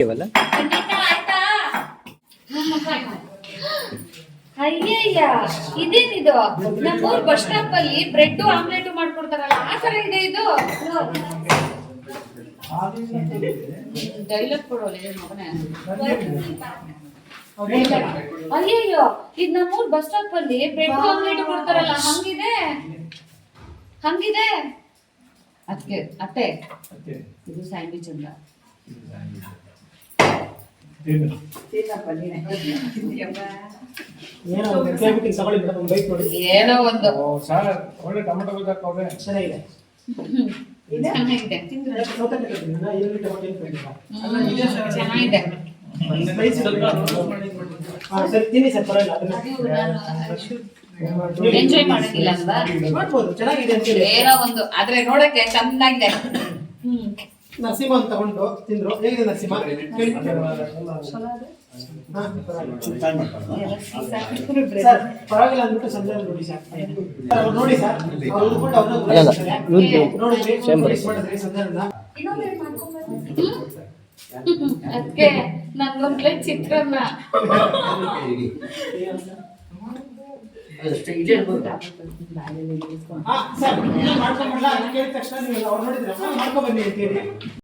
ಇವಲ್ಲ ಅಯ್ಯಯ್ಯ ಇದೇನಿದು ನಮ್ಮೂರ್ ಬಸ್ ಸ್ಟಾಪ್ ಅಲ್ಲಿ ಬ್ರೆಡ್ ಆಮ್ಲೆಟ್ ಮಾಡ್ಕೊಡ್ತಾರಲ್ಲ ಆ ತರ ಇದೆ ಇದು ಡೈಲಾಗ್ ಕೊಡೋಲ್ಲ ಮಗನೇ ಅಯ್ಯಯ್ಯೋ ಇದು ನಮ್ಮೂರ್ ಬಸ್ ಸ್ಟಾಪ್ ಅಲ್ಲಿ ಬ್ರೆಡ್ ಆಮ್ಲೆಟ್ ಕೊಡ್ತಾರಲ್ಲ ಹಂಗಿದೆ ಅತ್ತೆ ಇದು ಸ್ಯಾಂಡ್ವಿಚ್ ಅಂತ ಏನೋ ಒಂದು ಒಳ್ಳೆ ಟೊಮೆಟೊ ಚೆನ್ನಾಗಿದೆ ಚೆನ್ನಾಗಿದೆ ಎಂಜಾಯ್ ಮಾಡಂಗಿಲ್ಲ ಅಲ್ವಾ ಏನೋ ಒಂದು ಆದ್ರೆ ನೋಡಕ್ಕೆ ಚೆನ್ನಾಗಿದೆ ನರಸಿಂಹ ಅಂತ ತಗೊಂಡು ತಿಂದ್ರು ಹೇಗಿದೆ ನರಸಿಂಹ ಸರ್ ಪರವಾಗಿಲ್ಲ ಅಂದ್ಬಿಟ್ಟು ಸಂಜೆ ನೋಡಿ ಸರ್ ನೋಡಿ ಸರ್ ನೋಡಿದ್ರಿ ಸಂಜೆ ಅದಕ್ಕೆ ನನ್ಗೊಂದ್ ಪ್ಲೇಟ್ ಚಿತ್ರಾನ್ನ ಮಾಡ್ಕೊಂಡ್ಬಿಡ್ಲ ಕೇಳಿದ ತಕ್ಷಣ ನೀವು ಅವ್ರು ನೋಡಿದ್ರೆ ಮಾಡ್ಕೊ ಬನ್ನಿ ಅಂತ ಹೇಳಿ